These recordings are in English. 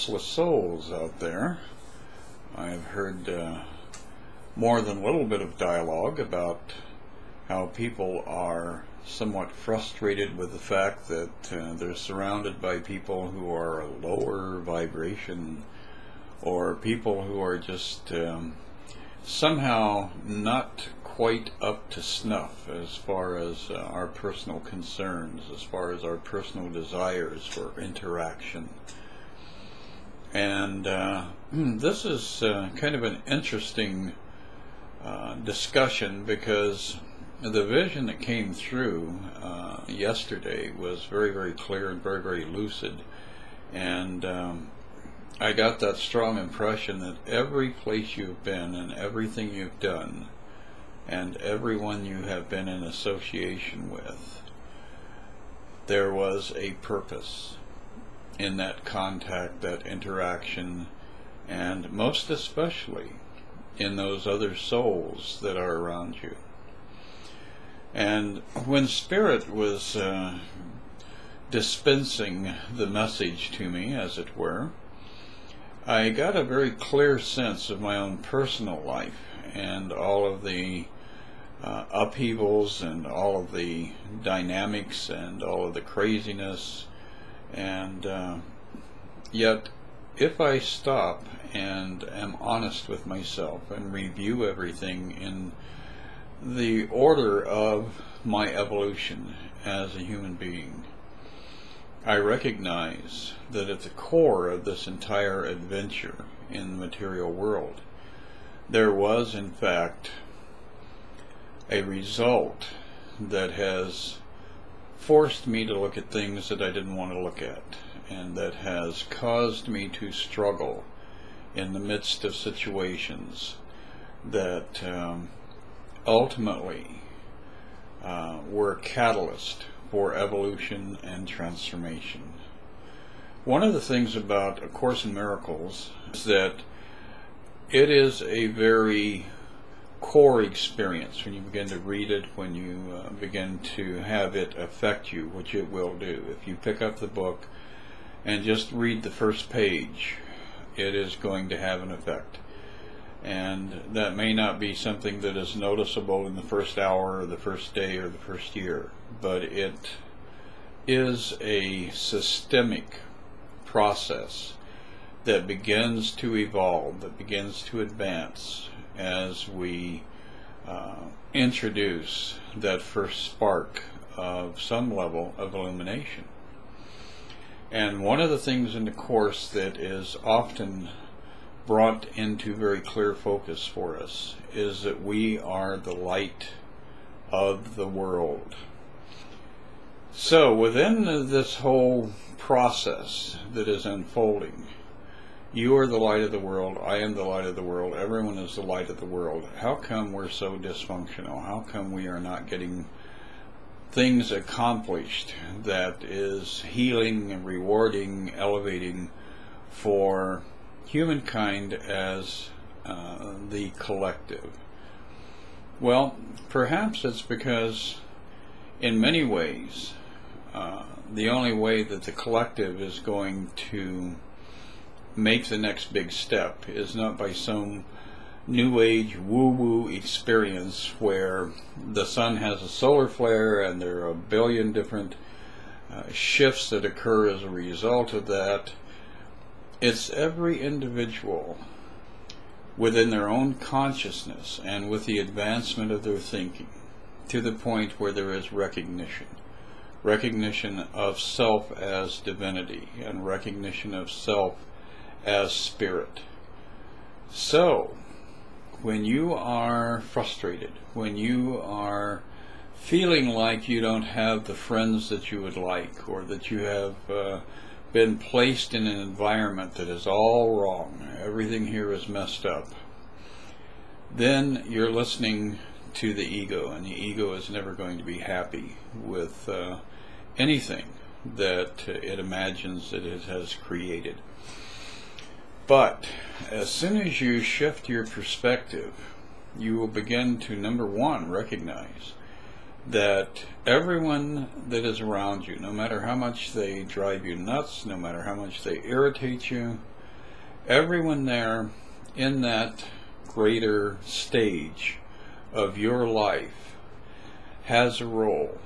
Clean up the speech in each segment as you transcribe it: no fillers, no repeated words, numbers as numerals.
restless souls out there. I've heard more than a little bit of dialogue about how people are somewhat frustrated with the fact that they're surrounded by people who are lower vibration, or people who are just somehow not quite up to snuff as far as our personal concerns, as far as our personal desires for interaction. And this is kind of an interesting discussion, because the vision that came through yesterday was very, very clear and very, very lucid. And I got that strong impression that every place you've been and everything you've done and everyone you have been in association with, there was a purpose in that contact, that interaction, and most especially in those other souls that are around you. And when Spirit was dispensing the message to me, as it were, I got a very clear sense of my own personal life and all of the upheavals and all of the dynamics and all of the craziness. And yet, if I stop and am honest with myself and review everything in the order of my evolution as a human being, I recognize that at the core of this entire adventure in the material world, there was in fact a result that has forced me to look at things that I didn't want to look at, and that has caused me to struggle in the midst of situations that ultimately were a catalyst for evolution and transformation. One of the things about A Course in Miracles is that it is a very core experience when you begin to read it, when you begin to have it affect you, which it will do. If you pick up the book and just read the first page, it is going to have an effect. And that may not be something that is noticeable in the first hour or the first day or the first year, but it is a systemic process that begins to evolve, that begins to advance as we introduce that first spark of some level of illumination. And one of the things in the Course that is often brought into very clear focus for us is that we are the light of the world. So within this whole process that is unfolding, you are the light of the world, I am the light of the world, everyone is the light of the world. How come we're so dysfunctional? How come we are not getting things accomplished that is healing and rewarding, elevating for humankind as the collective? Well, perhaps it's because in many ways the only way that the collective is going to make the next big step is not by some new age woo-woo experience where the sun has a solar flare and there are a billion different shifts that occur as a result of that. It's every individual within their own consciousness and with the advancement of their thinking to the point where there is recognition of self as divinity and recognition of self as spirit. So when you are frustrated, when you are feeling like you don't have the friends that you would like, or that you have been placed in an environment that is all wrong, everything here is messed up, then you're listening to the ego, and the ego is never going to be happy with anything that it imagines that it has created. But as soon as you shift your perspective, you will begin to, number one, recognize that everyone that is around you, no matter how much they drive you nuts, no matter how much they irritate you, Everyone there in that greater stage of your life has a role.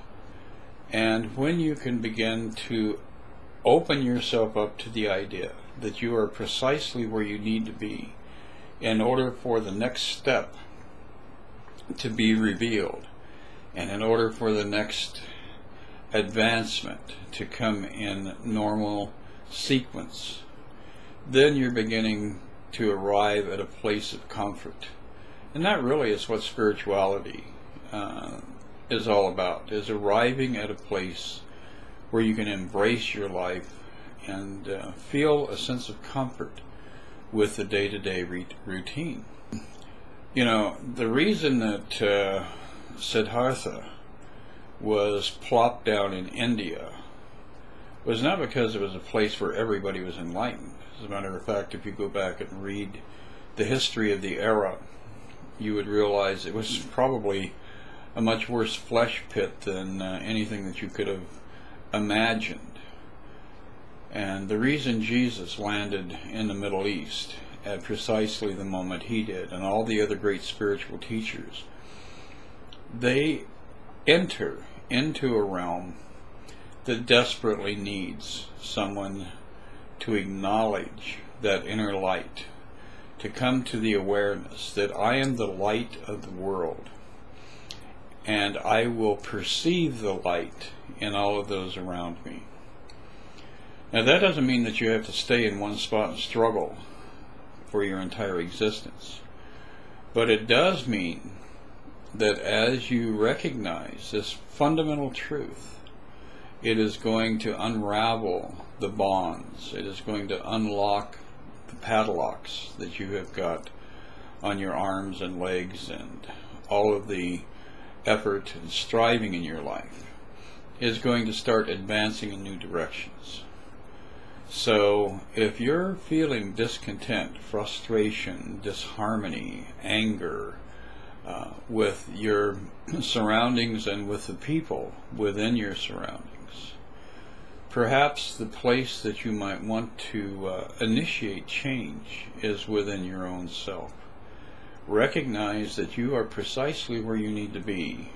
And when you can begin to open yourself up to the idea that you are precisely where you need to be in order for the next step to be revealed, and in order for the next advancement to come in normal sequence, then you're beginning to arrive at a place of comfort. And that really is what spirituality is all about, is arriving at a place where you can embrace your life and feel a sense of comfort with the day-to-day routine. You know, the reason that Siddhartha was plopped down in India was not because it was a place where everybody was enlightened. As a matter of fact, if you go back and read the history of the era, you would realize it was probably a much worse flesh pit than anything that you could have imagined. And the reason Jesus landed in the Middle East at precisely the moment he did, and all the other great spiritual teachers, they enter into a realm that desperately needs someone to acknowledge that inner light, to come to the awareness that I am the light of the world, and I will perceive the light in all of those around me. Now, that doesn't mean that you have to stay in one spot and struggle for your entire existence, but it does mean that as you recognize this fundamental truth, it is going to unravel the bonds. It is going to unlock the padlocks that you have got on your arms and legs, and all of the effort and striving in your life is going to start advancing in new directions. So if you're feeling discontent, frustration, disharmony, anger with your surroundings and with the people within your surroundings, perhaps the place that you might want to initiate change is within your own self. Recognize that you are precisely where you need to be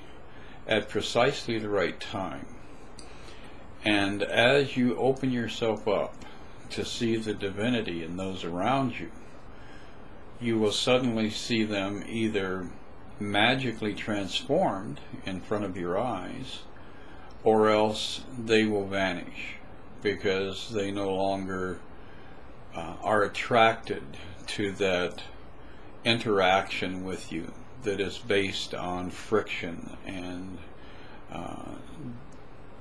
at precisely the right time. And as you open yourself up to see the divinity in those around you, you will suddenly see them either magically transformed in front of your eyes, or else they will vanish because they no longer are attracted to that interaction with you that is based on friction and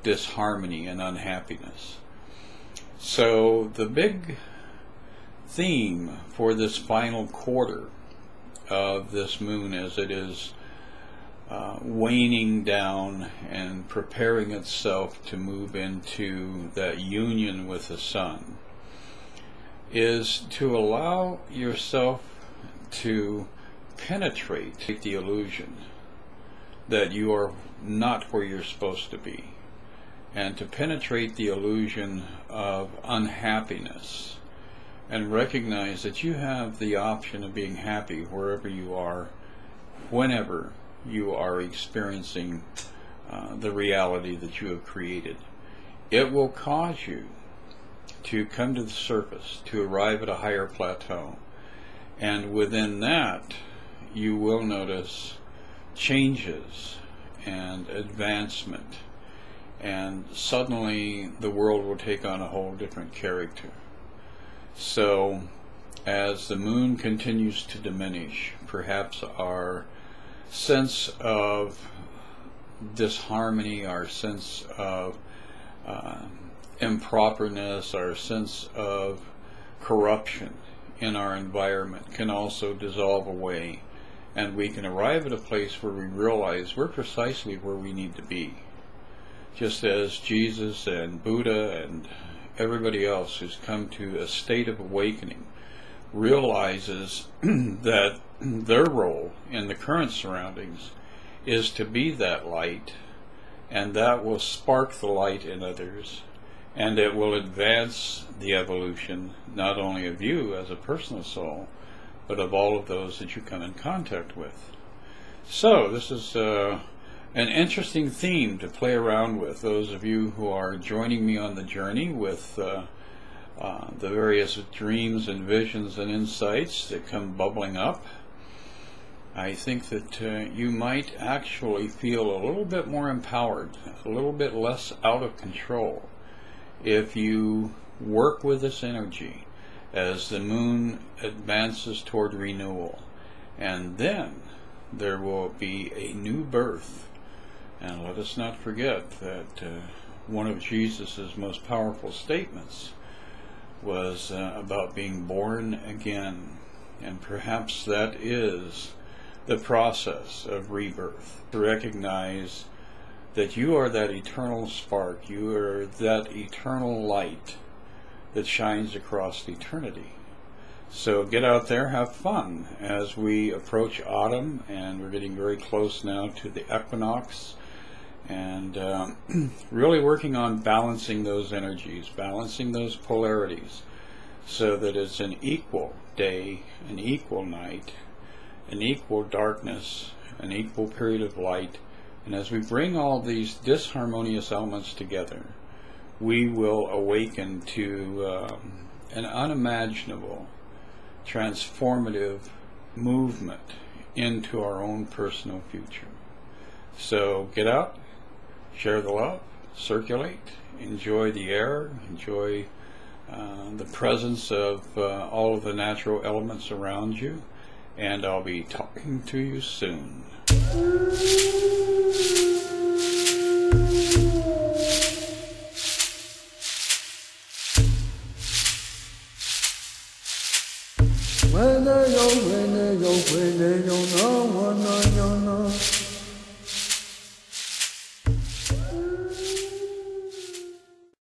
disharmony and unhappiness. So the big theme for this final quarter of this moon, as it is waning down and preparing itself to move into that union with the sun, is to allow yourself to penetrate the illusion that you are not where you're supposed to be, and to penetrate the illusion of unhappiness, and recognize that you have the option of being happy wherever you are, whenever you are experiencing the reality that you have created. It will cause you to come to the surface, to arrive at a higher plateau, and within that you will notice changes and advancement, and suddenly the world will take on a whole different character. So as the moon continues to diminish, perhaps our sense of disharmony, our sense of improperness, our sense of corruption in our environment can also dissolve away, and we can arrive at a place where we realize we're precisely where we need to be. Just as Jesus and Buddha and everybody else who's come to a state of awakening realizes that their role in the current surroundings is to be that light, and that will spark the light in others, and it will advance the evolution not only of you as a personal soul, but of all of those that you come in contact with. So this is an interesting theme to play around with. Those of you who are joining me on the journey with the various dreams and visions and insights that come bubbling up, I think that you might actually feel a little bit more empowered, a little bit less out of control, if you work with this energy as the moon advances toward renewal. And then there will be a new birth. And let us not forget that one of Jesus' most powerful statements was about being born again. And perhaps that is the process of rebirth, to recognize that you are that eternal spark, you are that eternal light that shines across eternity. So get out there, have fun as we approach autumn, and we're getting very close now to the equinox, and really working on balancing those energies, balancing those polarities, so that it's an equal day, an equal night, an equal darkness, an equal period of light. And as we bring all these disharmonious elements together, we will awaken to an unimaginable, transformative movement into our own personal future. So get out, share the love, circulate, enjoy the air, enjoy the presence of all of the natural elements around you, and I'll be talking to you soon. When they yo, no one, no, no, no.